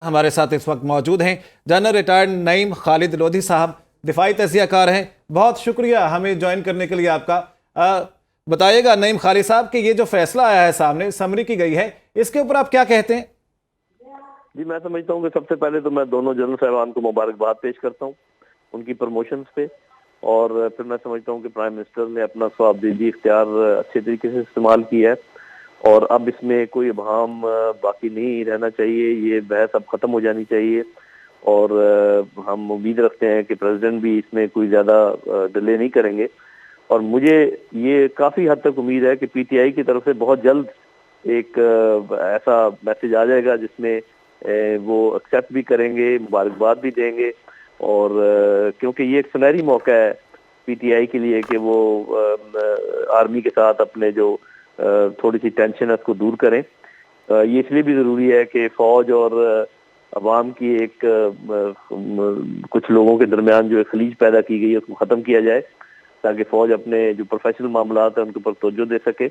ہمارے ساتھ اس وقت موجود ہیں جنرل ریٹائرڈ نعیم خالد لودھی صاحب، دفاعی تجزیہ کار ہیں۔ بہت شکریہ ہمیں جوائن کرنے کے لیے آپ کا۔ بتائیے گا نعیم خالد صاحب کہ یہ جو فیصلہ آیا ہے سامنے، سمری کی گئی ہے، اس کے اوپر آپ کیا کہتے ہیں؟ جی میں سمجھتا ہوں کہ سب سے پہلے تو میں دونوں جنرل صاحبان کو مبارکباد پیش کرتا ہوں ان کی پروموشنز پہ، اور پھر میں سمجھتا ہوں کہ پرائم منسٹر نے اپنا صوابدیدی اختیار اچھے طریقے سے استعمال کیا ہے، اور اب اس میں کوئی ابہام باقی نہیں رہنا چاہیے، یہ بحث اب ختم ہو جانی چاہیے، اور ہم امید رکھتے ہیں کہ پریزیڈنٹ بھی اس میں کوئی زیادہ ڈیلے نہیں کریں گے، اور مجھے یہ کافی حد تک امید ہے کہ پی ٹی آئی کی طرف سے بہت جلد ایک ایسا میسج آ جائے گا جس میں وہ ایکسیپٹ بھی کریں گے، مبارکباد بھی دیں گے، اور کیونکہ یہ ایک سنہری موقع ہے پی ٹی آئی کے لیے کہ وہ آرمی کے ساتھ اپنے جو تھوڑی سی ٹینشن ہے اس کو دور کریں۔ یہ اس لیے بھی ضروری ہے کہ فوج اور عوام کی ایک کچھ لوگوں کے درمیان جو خلیج پیدا کی گئی ہے اس کو ختم کیا جائے، تاکہ فوج اپنے جو پروفیشنل معاملات ہیں ان کے اوپر توجہ دے سکے،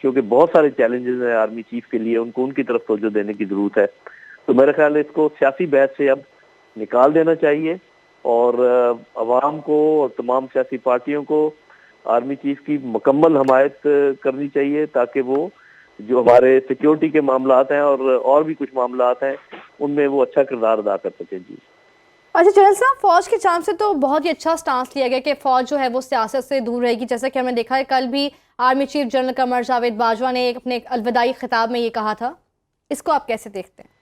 کیونکہ بہت سارے چیلنجز ہیں آرمی چیف کے لیے، ان کو ان کی طرف توجہ دینے کی ضرورت ہے۔ تو میرا خیال ہے اس کو سیاسی بحث سے اب نکال دینا چاہیے، اور عوام کو اور تمام سیاسی پارٹیوں کو آرمی چیف کی مکمل حمایت کرنی چاہیے، تاکہ وہ جو ہمارے سیکیورٹی کے معاملات ہیں اور بھی کچھ معاملات ہیں ان میں وہ اچھا کردار ادا کر سکیں۔ جی اچھا جنرل صاحب، فوج کی جانب سے تو بہت ہی اچھا سٹانس لیا گیا کہ فوج جو ہے وہ سیاست سے دور رہے گی، جیسا کہ ہم نے دیکھا ہے کل بھی army chief general Qamar Javed Bajwa نے اپنے الوداعی خطاب میں یہ کہا تھا، اس کو آپ کیسے دیکھتے ہیں؟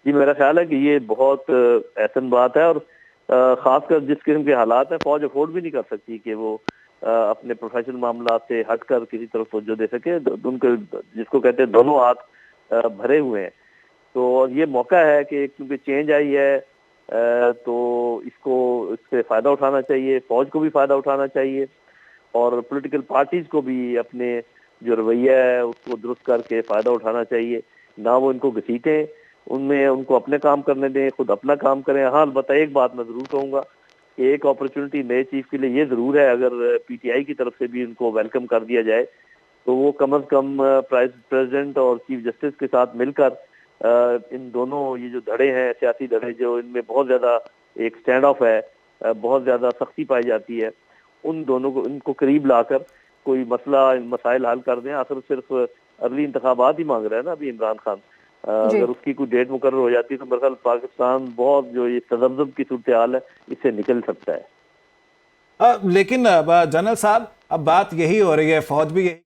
جی میرا خیال ہے کہ یہ بہت احسن بات ہے، اور خاص کر جس قسم کے حالات ہیں فوج افورڈ بھی نہیں کر سکتی کہ وہ اپنے پروفیشنل معاملات سے ہٹ کر کسی طرف توجہ دے سکے، ان کے جس کو کہتے ہیں دونوں ہاتھ بھرے ہوئے ہیں۔ تو یہ موقع ہے کہ کیونکہ چینج آئی ہے تو اس سے فائدہ اٹھانا چاہیے، فوج کو بھی فائدہ اٹھانا چاہیے، اور پولیٹیکل پارٹیز کو بھی اپنے جو رویہ ہے اس کو درست کر کے فائدہ اٹھانا چاہیے، نہ وہ ان کو گھسیٹیں، ان کو اپنے کام کرنے دیں، خود اپنا کام کریں۔ ہاں البتہ ایک بات میں ضرور کہوں گا کہ ایک اپرچونٹی نئے چیف کے لیے یہ ضرور ہے، اگر پی ٹی آئی کی طرف سے بھی ان کو ویلکم کر دیا جائے تو وہ کم از کم پریزیڈنٹ اور چیف جسٹس کے ساتھ مل کر ان دونوں یہ جو دھڑے ہیں، سیاسی دھڑے جو ان میں بہت زیادہ ایک سٹینڈ آف ہے، بہت زیادہ سختی پائی جاتی ہے، ان کو قریب لا کر کوئی مسائل حل کر دیں۔ آخر صرف ارلی انتخابات ہی مانگ رہے ہیں نا ابھی عمران خان، جی اگر اس کی کوئی ڈیٹ مقرر ہو جاتی تو میرے خیال پاکستان بہت جو یہ تذبذب کی صورتحال ہے اس سے نکل سکتا ہے۔ لیکن جنرل صاحب اب بات یہی ہو رہی ہے، فوج بھی یہی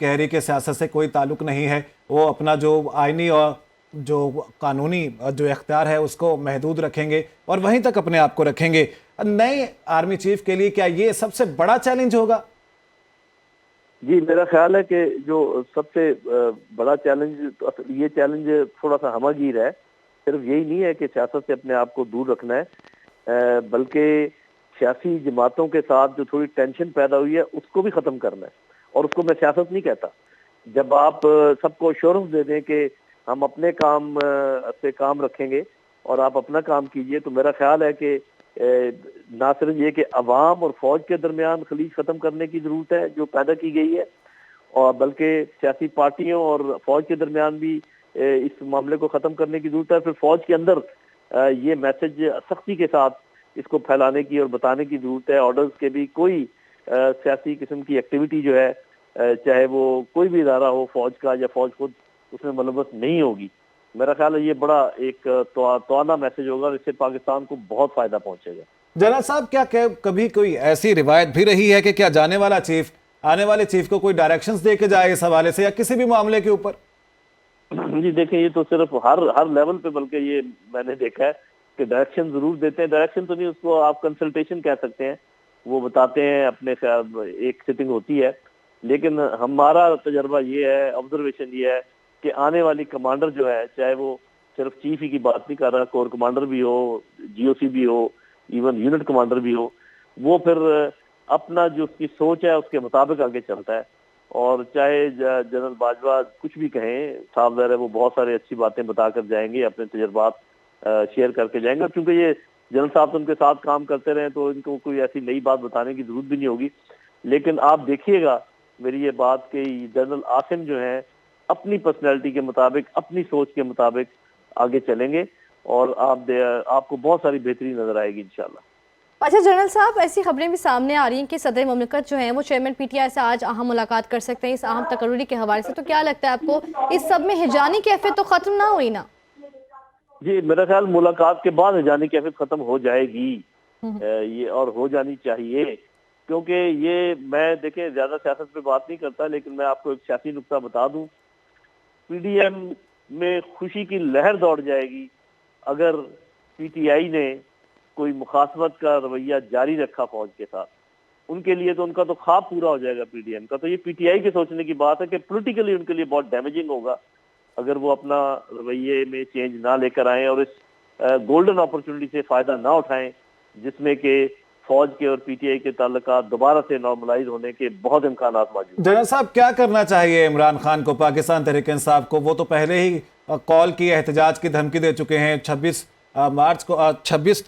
کہہ رہی کہ سیاست سے کوئی تعلق نہیں ہے، وہ اپنا جو آئینی اور جو قانونی جو اختیار ہے اس کو محدود رکھیں گے اور وہیں تک اپنے آپ کو رکھیں گے۔ نئے آرمی چیف کے لیے کیا یہ سب سے بڑا چیلنج ہوگا؟ جی میرا خیال ہے کہ جو سب سے بڑا چیلنج، یہ چیلنج تھوڑا سا ہمہ گیر ہے، صرف یہی نہیں ہے کہ سیاست سے اپنے آپ کو دور رکھنا ہے، بلکہ سیاسی جماعتوں کے ساتھ جو تھوڑی ٹینشن پیدا ہوئی ہے اس کو بھی ختم کرنا ہے، اور اس کو میں سیاست نہیں کہتا۔ جب آپ سب کو ایشورنس دے دیں کہ ہم اپنے کام سے کام رکھیں گے اور آپ اپنا کام کیجئے، تو میرا خیال ہے کہ نہ صرف یہ کہ عوام اور فوج کے درمیان خلیج ختم کرنے کی ضرورت ہے جو پیدا کی گئی ہے، اور بلکہ سیاسی پارٹیوں اور فوج کے درمیان بھی اس معاملے کو ختم کرنے کی ضرورت ہے۔ پھر فوج کے اندر یہ میسج سختی کے ساتھ اس کو پھیلانے کی اور بتانے کی ضرورت ہے، آرڈرز کے بھی کوئی سیاسی قسم کی ایکٹیویٹی جو ہے، چاہے وہ کوئی بھی ادارہ ہو فوج کا یا فوج خود، اس میں ملوث نہیں ہوگی۔ میرا خیال ہے یہ بڑا ایک توانا میسج ہوگا، اور اس سے پاکستان کو بہت فائدہ پہنچے گا۔ جنرل صاحب کیا کبھی کوئی ایسی روایت بھی رہی ہے کہ کیا جانے والا چیف آنے والے چیف کو کوئی ڈائریکشنز دے کے جائے اس حوالے سے یا کسی بھی معاملے کے اوپر؟ جی دیکھیں، یہ تو صرف ہر لیول پہ، بلکہ یہ میں نے دیکھا ہے کہ ڈائریکشن ضرور دیتے ہیں، ڈائریکشن تو نہیں، اس کو آپ کنسلٹیشن کہہ سکتے ہیں، وہ بتاتے ہیں، اپنے ایک سیٹنگ ہوتی ہے، لیکن ہمارا تجربہ یہ ہے، آبزرویشن یہ ہے کہ آنے والی کمانڈر جو ہے، چاہے وہ صرف چیف ہی کی بات نہیں کر رہا، کور کمانڈر بھی ہو، جی او سی بھی ہو، ایون یونٹ کمانڈر بھی ہو، وہ پھر اپنا جو اس کی سوچ ہے اس کے مطابق آگے چلتا ہے، اور چاہے جنرل باجوہ کچھ بھی کہیں، صاف ظاہر ہے وہ بہت سارے اچھی باتیں بتا کر جائیں گے، اپنے تجربات شیئر کر کے جائیں گے، کیونکہ یہ جنرل صاحب تو ان کے ساتھ کام کرتے رہے تو ان کو کوئی ایسی نئی بات بتانے کی ضرورت بھی نہیں ہوگی۔ لیکن آپ دیکھیے گا میری یہ بات کہ جنرل عاصم جو ہیں اپنی پرسنالٹی کے مطابق، اپنی سوچ کے مطابق آگے چلیں گے اور آپ کو بہت ساری بہتری نظر آئے گی انشاءاللہ۔ اچھا جنرل صاحب، ایسی خبریں بھی سامنے آ رہی ہیں کہ صدر مملکت جو ہیں وہ چیئرمین پی ٹی آئی سے آج اہم ملاقات کر سکتے ہیں اس اہم تقرری کے حوالے سے، تو کیا لگتا ہے آپ کو اس سب میں ہجانی کیفیت تو ختم نہ ہوئی نا؟ جی میرا خیال ملاقات کے بعد ہجانی کیفیت ختم ہو جائے گی، یہ اور ہو جانی چاہیے، کیونکہ یہ میں دیکھیں زیادہ سیاست پہ بات نہیں کرتا، لیکن میں آپ کو ایک سیاسی نکتہ بتا دوں، پی ڈی ایم میں خوشی کی لہر دوڑ جائے گی اگر پی ٹی آئی نے کوئی مخاصمت کا رویہ جاری رکھا فوج کے ساتھ۔ ان کے لیے تو ان کا تو خواب پورا ہو جائے گا پی ڈی ایم کا، تو یہ پی ٹی آئی کے سوچنے کی بات ہے کہ پولیٹیکلی ان کے لیے بہت ڈیمیجنگ ہوگا اگر وہ اپنا رویے میں چینج نہ لے کر آئیں اور اس گولڈن اپرچونٹی سے فائدہ نہ اٹھائیں جس میں کہ فوج کے اور پی ٹی آئی کے تعلقات دوبارہ سے نارملائز ہونے کے بہت امکانات موجود ہیں۔ جنرل صاحب کیا کرنا چاہیے عمران خان کو، پاکستان تحریک انصاف کو؟ وہ تو پہلے ہی کال کی احتجاج کی دھمکی دے چکے ہیں، 26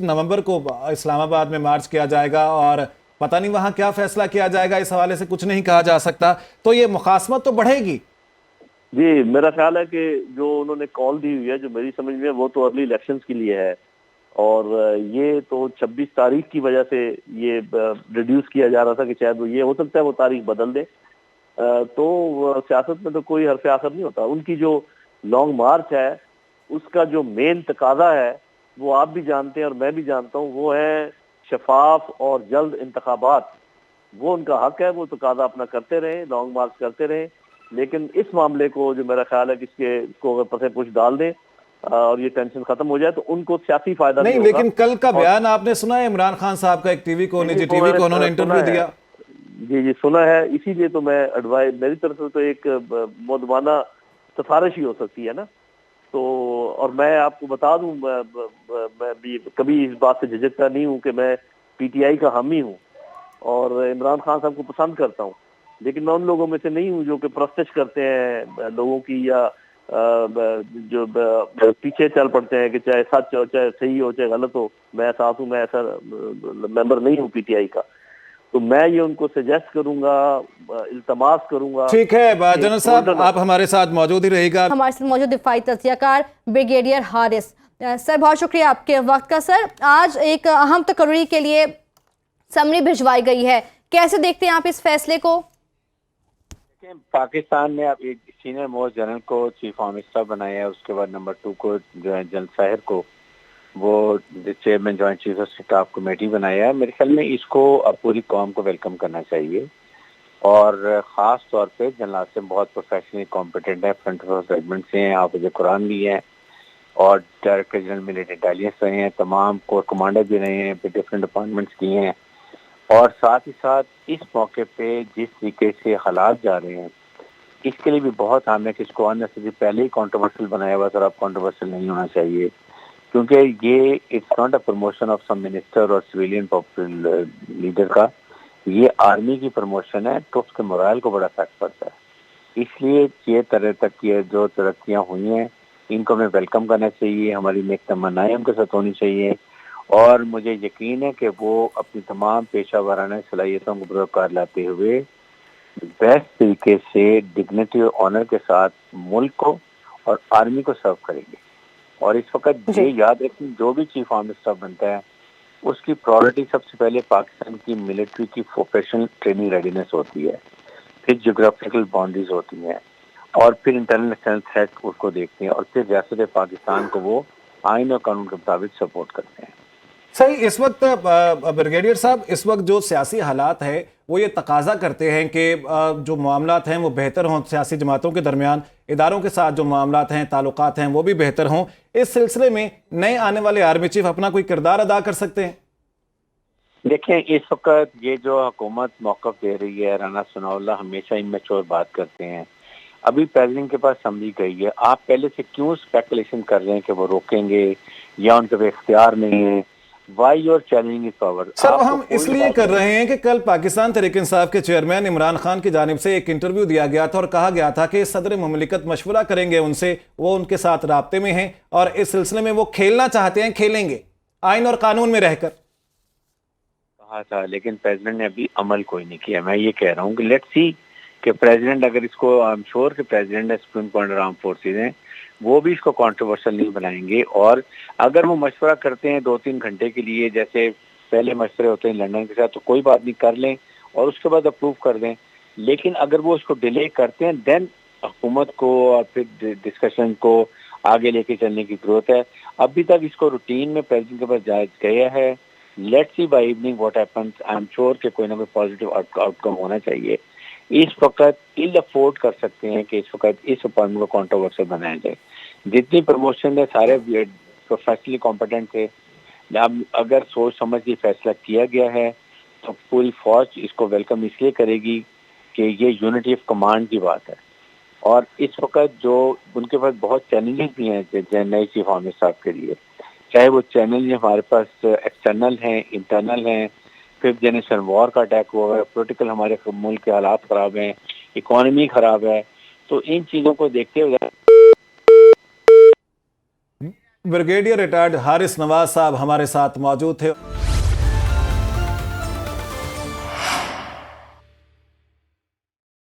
نومبر کو اسلام آباد میں مارچ کیا جائے گا اور پتہ نہیں وہاں کیا فیصلہ کیا جائے گا، اس حوالے سے کچھ نہیں کہا جا سکتا، تو یہ مخاصمت تو بڑھے گی۔ جی میرا خیال ہے کہ جو انہوں نے کال دی ہوئی ہے جو میری سمجھ میں وہ تو ارلی الیکشنز کے لیے ہے، اور یہ تو 26 تاریخ کی وجہ سے یہ ریڈیوس کیا جا رہا تھا کہ شاید وہ یہ ہو سکتا ہے وہ تاریخ بدل دے، تو سیاست میں تو کوئی حرف آخر نہیں ہوتا۔ ان کی جو لانگ مارچ ہے اس کا جو مین تقاضا ہے وہ آپ بھی جانتے ہیں اور میں بھی جانتا ہوں، وہ ہے شفاف اور جلد انتخابات۔ وہ ان کا حق ہے، وہ تقاضا اپنا کرتے رہیں، لانگ مارچ کرتے رہیں، لیکن اس معاملے کو جو میرا خیال ہے کہ اس کو اگر پسے پوچھ ڈال دیں اور یہ ٹینشن ختم ہو جائے تو ان کو سیاسی فائدہ نہیں، ہوگا۔ لیکن کل کا بیان آپ نے سنا ہے عمران خان صاحب کا، ایک ٹی وی کو، نجی ٹی وی کو انہوں نے انٹرویو دیا؟ جی سنا ہے، اسی لیے تو میں ایڈوائز میری طرف سے تو ایک مودبانہ سفارش ہی ہو سکتی ہے نا، تو اور میں آپ کو بتا دوں میں بھی کبھی اس بات سے جھجکتا نہیں ہوں کہ میں پی ٹی آئی کا حامی ہوں اور عمران خان صاحب کو پسند کرتا ہوں، لیکن میں ان لوگوں میں سے نہیں ہوں جو کہ پرستش کرتے ہیں لوگوں کی یا جو پیچھے چل پڑتے ہیں کہ چاہے سچ ہو چاہے صحیح ہو چاہے غلط ہو، میں ساتھ ہوں، میں ایسا ممبر نہیں ہوں پی ٹی آئی کا، تو میں یہ ان کو سجیسٹ کروں گا، التماس کروں گا۔ ٹھیک ہے جنرل صاحب، آپ ہمارے ساتھ موجود ہی رہے گا۔ ہمارے ساتھ موجود دفاعی تجزیہ کار بریگیڈیئر حارث سر، بہت شکریہ آپ کے وقت کا۔ سر آج ایک اہم تقرری کے لیے سمری بھجوائی گئی ہے، کیسے دیکھتے ہیں آپ اس فیصلے کو؟ پاکستان نے اب ایک سینئر موسٹ جنرل کو چیف آف اسٹاف بنایا ہے، اس کے بعد نمبر 2 کو جو ہے جنرل ساحر کو وہ chairman joint chief of staff committee بنایا ہے۔ میرے خیال میں اس کو اب پوری قوم کو ویلکم کرنا چاہیے، اور خاص طور پہ جنرل عاصم بہت پروفیشنلی کمپیٹنٹ ہے، فرنٹ آف سیگمنٹ سے ہیں، حافظ قرآن بھی ہیں اور ڈائریکٹر جنرل ملٹری انٹیلیجنس رہے ہیں، تمام کور کمانڈر بھی رہے ہیں، ڈفرینٹ ڈپارٹمنٹس کی ہیں، اور ساتھ ہی ساتھ اس موقع پہ جس طریقے سے حالات جا رہے ہیں اس کے لیے بھی بہت اہم ہے کہ اس کو آنے پہلے ہی کانٹروورشل بنایا ہوا تھا، اور اب کانٹروورشل نہیں ہونا چاہیے، کیونکہ یہ it's not a promotion of some minister اور سویلین لیڈر کا، یہ آرمی کی پروموشن ہے، تو اس کے مورائل کو بڑا افیکٹ پڑتا ہے۔ اس لیے یہ طرح تک کی جو ترقیاں ہوئی ہیں ان کو ہمیں ویلکم کرنا چاہیے، ہماری نیک تمنائیں ان کے ساتھ ہونی چاہیے، اور مجھے یقین ہے کہ وہ اپنی تمام پیشہ ورانہ صلاحیتوں کو بروکار لاتے ہوئے بیسٹ طریقے سے ڈگنیٹی اور آنر کے ساتھ ملک کو اور آرمی کو سرو کریں گے۔ اور اس وقت یہ یاد رکھیں جو بھی چیف آف اسٹاف بنتا ہے اس کی پرائورٹی سب سے پہلے پاکستان کی ملٹری کی پروفیشنل ٹریننگ ریڈینس ہوتی ہے، پھر جغرافیکل باؤنڈریز ہوتی ہیں، اور پھر انٹرنیشنل تھریٹ اس کو دیکھتے ہیں، اور پھر ریاست پاکستان کو وہ آئین اور قانون کے مطابق سپورٹ کرتے ہیں۔ صحیح، اس وقت بریگیڈیئر صاحب، اس وقت جو سیاسی حالات ہیں وہ یہ تقاضا کرتے ہیں کہ جو معاملات ہیں وہ بہتر ہوں، سیاسی جماعتوں کے درمیان اداروں کے ساتھ جو معاملات ہیں، تعلقات ہیں، وہ بھی بہتر ہوں۔ اس سلسلے میں نئے آنے والے آرمی چیف اپنا کوئی کردار ادا کر سکتے ہیں؟ دیکھیں اس وقت یہ جو حکومت موقف دے رہی ہے، رانا ثناء اللہ ہمیشہ امیچور بات کرتے ہیں، ابھی پریزیڈنٹ کے پاس سمجھی گئی ہے، آپ پہلے سے کیوں اسپیکولیشن کر رہے ہیں کہ وہ روکیں گے یا ان کے اختیار نہیں ہے؟ Why your challenging power? Sir ہم اس لیے کر رہے ہیں کہ کل پاکستان تحریک انصاف کے چیئرمین عمران خان کی جانب سے ایک انٹرویو دیا گیا تھا اور کہا گیا تھا کہ صدر مملکت مشورہ کریں گے ان سے، وہ ان کے ساتھ رابطے میں ہیں اور اس سلسلے میں وہ کھیلنا چاہتے ہیں، کھیلیں گے آئین اور قانون میں رہ کر، کہا تھا، لیکن پریزیڈنٹ نے ابھی عمل کوئی نہیں کیا۔ میں یہ کہہ رہا ہوں کہ لیٹس سی کہ پریزیڈنٹ اگر اس کو، آئی ایم شور کہ پریزیڈنٹ ہے سپریم کمانڈر آرم فورسز ہیں، وہ بھی اس کو کنٹروورشل نہیں بنائیں گے. اور اگر وہ مشورہ کرتے ہیں 2-3 گھنٹے کے لیے جیسے پہلے مشورے ہوتے ہیں لندن کے ساتھ تو کوئی بات نہیں, کر لیں اور اس کے بعد اپروو کر دیں. لیکن اگر وہ اس کو ڈیلے کرتے ہیں دین حکومت کو اور پھر ڈسکشن کو آگے لے کے چلنے کی ضرورت ہے. ابھی تک اس کو روٹین میں پریزیڈنٹ کے پاس جایا گیا ہے. Let see by evening what happens. I am sure کہ کوئی نہ کوئی پازیٹیو آؤٹ کم ہونا چاہیے. اس وقت ال افورڈ کر سکتے ہیں کہ اس وقت اس اپائنٹمنٹ کو کنٹروورشل بنایا جائے. جتنی پروموشن ہے سارے پروفیشنلی کمپیٹنٹ تھے. اگر سوچ سمجھ کے فیصلہ کیا گیا ہے تو پوری فوج اس کو ویلکم اس لیے کرے گی کہ یہ یونٹی آف کمانڈ کی بات ہے. اور اس وقت جو ان کے پاس بہت چیلنجز بھی ہیں نئے چیف آرمی اسٹاف کے لیے, چاہے وہ چیلنج ہمارے پاس ایکسٹرنل ہیں, انٹرنل ہیں, 5th جنریشن وار کا اٹیک ہوا ہے, پولیٹیکل ہمارے ملک کے حالات خراب ہیں, اکانومی خراب ہے. تو ان چیزوں کو دیکھتے ہوئے بریگیڈیئر ریٹائرڈ حارث نواز صاحب ہمارے ساتھ موجود تھے.